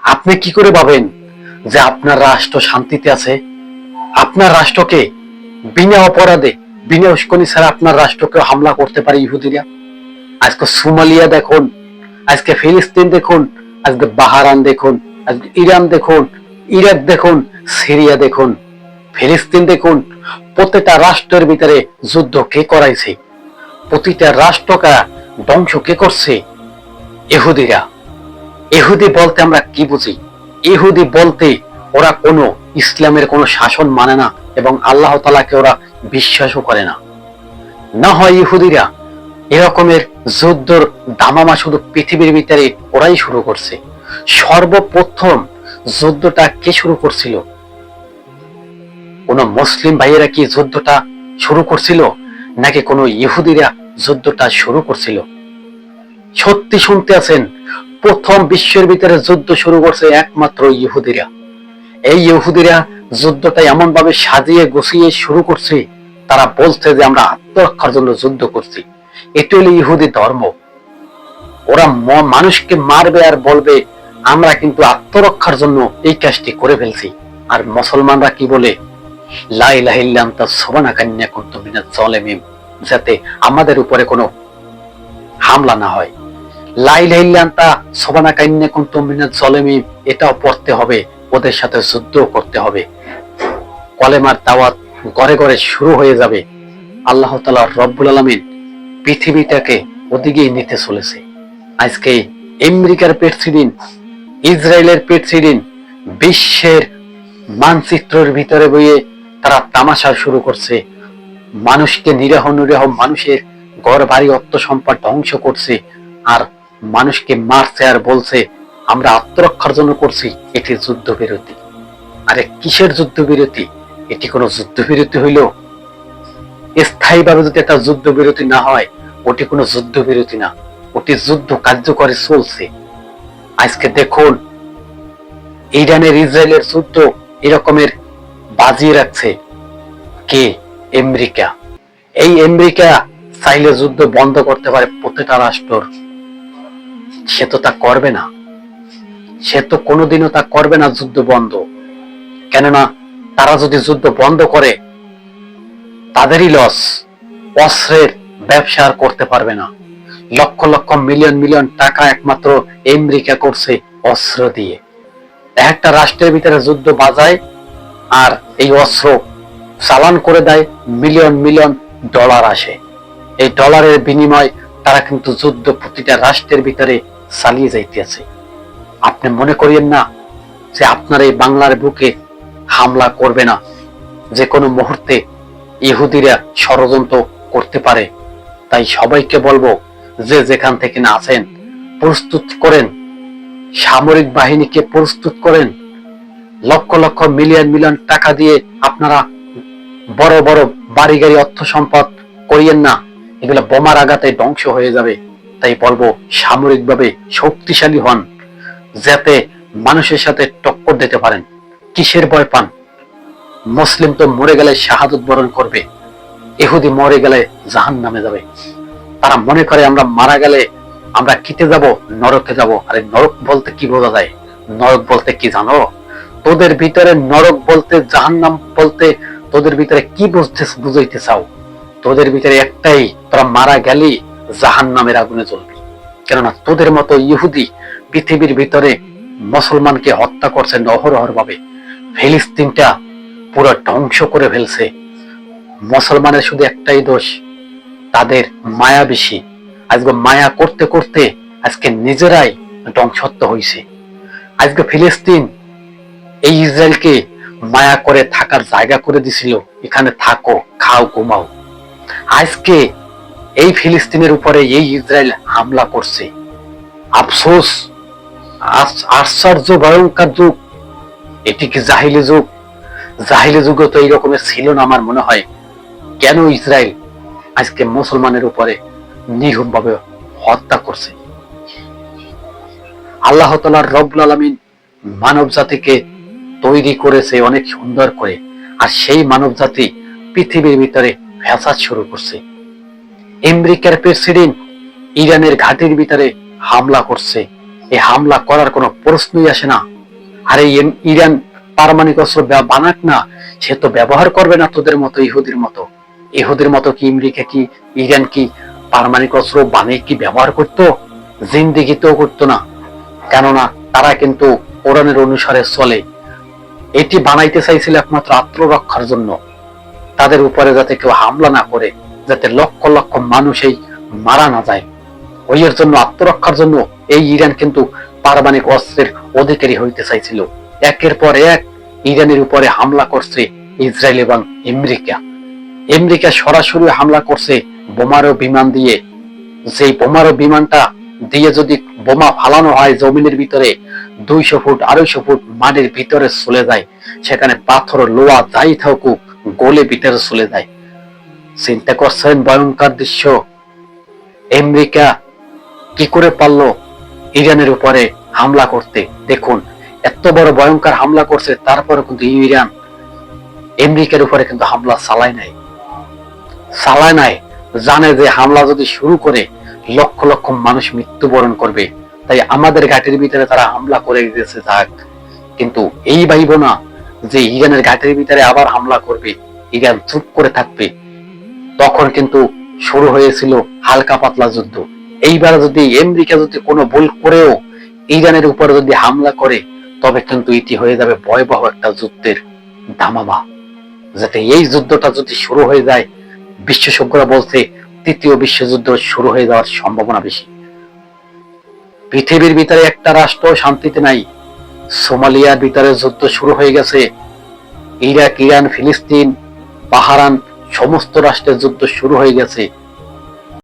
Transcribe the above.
আপনি কি করে ভাবেন যে আপনার রাষ্ট্র শান্তিতে আছে? আপনার রাষ্ট্রকে বিনা অপরাধে, বিনা উস্কানি ছাড়া আপনার রাষ্ট্রকে হামলা করতে পারে ইহুদিরা। আজকে সোমালিয়া দেখুন, আজকে ফিলিস্তিন দেখুন, আজকে বাহারান দেখুন, আজকে ইরান দেখুন, ইরাক দেখুন, সিরিয়া দেখুন, ফিলিস্তিন দেখুন। প্রত্যেকটা রাষ্ট্রের ভিতরে যুদ্ধ কে করাইছে? প্রতিটা রাষ্ট্রকে ধ্বংস কে করছে? ইহুদিরা। ইহুদি বলতে আমরা কি বুঝি? ইহুদি বলতে ওরা কোনো ইসলামের কোনো শাসন মানে না এবং আল্লাহ তাআলাকে ওরা বিশ্বাসও করে না। না হয় ইহুদিরা এরকমের যুদ্ধর দামামা শুধু পৃথিবীর ভিতরে ওরাই শুরু করছে। সর্বপ্রথম যুদ্ধটা কে শুরু করছিল? কোন মুসলিম ভাইয়েরা কি যুদ্ধটা শুরু করছিল, নাকি কোনো ইহুদিরা যুদ্ধটা শুরু করছিল? সত্যি শুনতে আছেন, প্রথম বিশ্বের ভিতরে যুদ্ধ শুরু করছে একমাত্র ইহুদিরা। এই ইহুদিরা যুদ্ধটা এমন ভাবে সাজিয়ে গুছিয়ে শুরু করছে, তারা বলছে যে আমরা আত্মরক্ষার জন্য যুদ্ধ করছি। এটি হলো ইহুদি ধর্ম। ওরা মানুষকে মারবে আর বলবে আমরা কিন্তু আত্মরক্ষার জন্য এই কাজটি করে ফেলছি। আর মুসলমানরা কি বলে? লা ইলাহা ইল্লা আনতা সুবহানাকা ইন্নী কুনতু মিনাজ জালিমিন, যাতে আমাদের উপরে কোনো হামলা না হয়। লা ইলাহা ইল্লা আনতা সুবহানাকা ইন্নী কুনতু মিনাজ জালিমিন এটাও পড়তে হবে, ওদের সাথে যুদ্ধ করতে হবে। কলেমার দাওয়াত ঘরে ঘরে শুরু হয়ে যাবে। আল্লাহ তাআলা রব্বুল আলামিন পৃথিবীটাকে ওদিকেই নিতে চলেছে। আজকে আমেরিকার প্রেসিডেন্ট, ইসরায়েলের প্রেসিডেন্ট বিশ্বের মানচিত্রের ভিতরে বইয়ে তারা তামাশা শুরু করছে। মানুষকে নিরীহ মানুষের ঘর বাড়ি অর্থ সম্পদ ধ্বংস করছে, আর মানুষকে মারছে আর বলছে আমরা আত্মরক্ষার জন্য করছি। এটি যুদ্ধবিরতি। আরে কিসের যুদ্ধবিরতি? এটি কোনো যুদ্ধবিরতি হইল? স্থায়ীভাবে যদি একটা যুদ্ধবিরতি না হয়, ওটি কোনো যুদ্ধবিরতি না, ওটি যুদ্ধ কার্যকরী চলছে। আজকে দেখুন, ইরানের ইসরায়েলের যুদ্ধ এরকমের বাজিয়ে রাখছে কে? আমেরিকা। এই আমেরিকা চাইলে যুদ্ধ বন্ধ করতে পারে প্রত্যেকটা রাষ্ট্র। সে তো তা করবে না, সে তো কোনোদিনও তা করবে না যুদ্ধ বন্ধ। কেননা তারা যদি যুদ্ধ বন্ধ করে তাদেরই লস। অস্ত্রের ব্যবসা আর করতে পারবে না। লক্ষ লক্ষ মিলিয়ন মিলিয়ন টাকা একমাত্র আমেরিকা করছে অস্ত্র দিয়ে। একটা রাষ্ট্রের ভিতরে যুদ্ধ বাজায় আর এই অস্ত্র চালান করে দেয়, মিলিয়ন মিলিয়ন ডলার আসে। এই ডলারের বিনিময় তারা কিন্তু যুদ্ধ প্রতিটা রাষ্ট্রের ভিতরে চালিয়ে যাইতেছে। আপনি মনে করিয়েন না যে আপনার এই বাংলার বুকে হামলা করবে না। যে কোনো মুহূর্তে ইহুদিরা ষড়যন্ত্র করতে পারে। তাই সবাইকে বলবো, যে যেখান থেকে না আছেন প্রস্তুত করেন, সামরিক বাহিনীকে প্রস্তুত করেন। লক্ষ লক্ষ মিলিয়ন মিলিয়ন টাকা দিয়ে আপনারা বড় বড় বাড়ি গাড়ি অর্থ সম্পদ করিয়েন না, এগুলো বোমার আঘাতে ধ্বংস হয়ে যাবে। তাই বলবো সামরিকভাবে শক্তিশালী হন, যাতে মানুষের সাথে টক্কর দিতে পারেন। কিসের ভয় পান? মুসলিম তো মরে গেলে শাহাদত বরণ করবে, ইহুদি মরে গেলে জাহান্নামে যাবে। তারা মনে করে আমরা মারা গেলে আমরা কিতে যাব? নরকে যাব। আরে নরক বলতে কি বোঝা যায়? নরক বলতে কি জানো? তোদের ভিতরে নরক বলতে, জাহান্নাম বলতে তোদের ভিতরে কি বুঝাইতে চাও? তোদের ভিতরে একটাই, তোরা মারা গেলি জাহান্নামের আগুনে জ্বলবি। কেননা তোদের মতো ইহুদি পৃথিবীর ভিতরে মুসলমানকে হত্যা করছে অহরহ ভাবে। ফিলিস্তিনটা পুরো ধ্বংস করে ফেলছে। মুসলমানের শুধু একটাই দোষ, তাদের মায়া বেশি। আজকে মায়া করতে করতে আজকে নিজেরাই ধ্বংসত্ব হয়েছে। আজকে ফিলিস্তিন এই ইসরায়েলকে মায়া করে থাকার জায়গা করে দিছিল, এখানে থাকো, খাও, ঘুমাও। আজকে এই ফিলিস্তিনের উপরে এই ইসরায়েল হামলা করছে। আফসোস, আশ্চর্য ভয়ঙ্কর যুগ। এটি কি জাহিলি যুগ? জাহিলি যুগে তো এইরকমের ছিল না আমার মনে হয়। কেন ইসরায়েল আজকে মুসলমানের উপরে নির্মম ভাবে হত্যা করছে? আল্লাহ তাআলা রব্বুল আলামিন মানব জাতিকে তৈরি করেছে অনেক সুন্দর করে, আর সেই মানব জাতি পৃথিবীর ভিতরে ফ্যাসাদ শুরু করছে। আমেরিকার প্রেসিডেন্ট ইরানের ঘাটির ভিতরে হামলা করছে। এই হামলা করার কোনো প্রশ্নই আসে না। আর এই ইরান পারমাণবিক অস্ত্র বানাক না, সে তো ব্যবহার করবে না তোদের মতো ইহুদির মতো। ইহুদির মতো কি আমেরিকা কি ইরান কি পারমাণবিক অস্ত্র বানিয়ে কি ব্যবহার করতো? জিন্দিগিতেও করতো না। কেননা তারা কিন্তু কোরআনের অনুসারে চলে। এটি বানাইতে চাইছিল একমাত্র আত্মরক্ষার জন্য, তাদের উপরে যাতে কেউ হামলা না করে, যাতে লক্ষ লক্ষ মানুষই মারা না যায়। ওই এর জন্য আত্মরক্ষার জন্য এই ইরান কিন্তু পারমাণবিক অস্ত্রের অধিকারী হইতে চাইছিল। একের পর এক ইরানের উপরে হামলা করছে ইসরায়েল এবং আমেরিকা। আমেরিকা সরাসরি হামলা করছে বোমারু বিমান দিয়ে। যেই বোমারু বিমানটা দিয়ে যদি বোমা ফালানো হয় জমিনের ভিতরে 200 ফুট 250 ফুট মাটির ভিতরে চলে যায়, সেখানে পাথর লোহা যাই থাকুক গলে ভিতরে চলে যায়। চিন্তা করছেন ভয়ঙ্কর দৃশ্য। আমেরিকা কি করে পারলো ইরানের উপরে হামলা করতে? দেখুন, এত বড় ভয়ঙ্কর হামলা করছে, তারপরে কিন্তু ইরান আমেরিকার উপরে কিন্তু হামলা চালায় নাই। জানে যে হামলা যদি শুরু করে লক্ষ লক্ষ মানুষ মৃত্যুবরণ করবে, তাই আমাদের ঘাটির ভিতরে তারা হামলা করে দিতেছে থাক। কিন্তু এই ভাইব না যে ইরানের ঘাটির ভিতরে আবার হামলা করবে, ইরান চুপ করে থাকবে। তখন কিন্তু শুরু হয়েছিল হালকা পাতলা যুদ্ধ। এইবার যদি আমেরিকা যদি কোনো ভুল করেও ইরানের উপরে যদি হামলা করে, তবে কিন্তু এটি হয়ে যাবে ভয়াবহ একটা যুদ্ধের দামামা। যাতে এই যুদ্ধটা যদি শুরু হয়ে যায়, বিশেষজ্ঞরা বলছে তৃতীয় বিশ্বযুদ্ধ শুরু হয়ে যাওয়ার সম্ভাবনা বেশি। পৃথিবীর ভিতরে একটা রাষ্ট্র শান্তিতে নাই। সোমালিয়ার ভিতরে যুদ্ধ শুরু হয়ে গেছে। ইরাক, ইরান, ফিলিস্তিন, বাহরাইন সমস্ত রাষ্ট্রের যুদ্ধ শুরু হয়ে গেছে।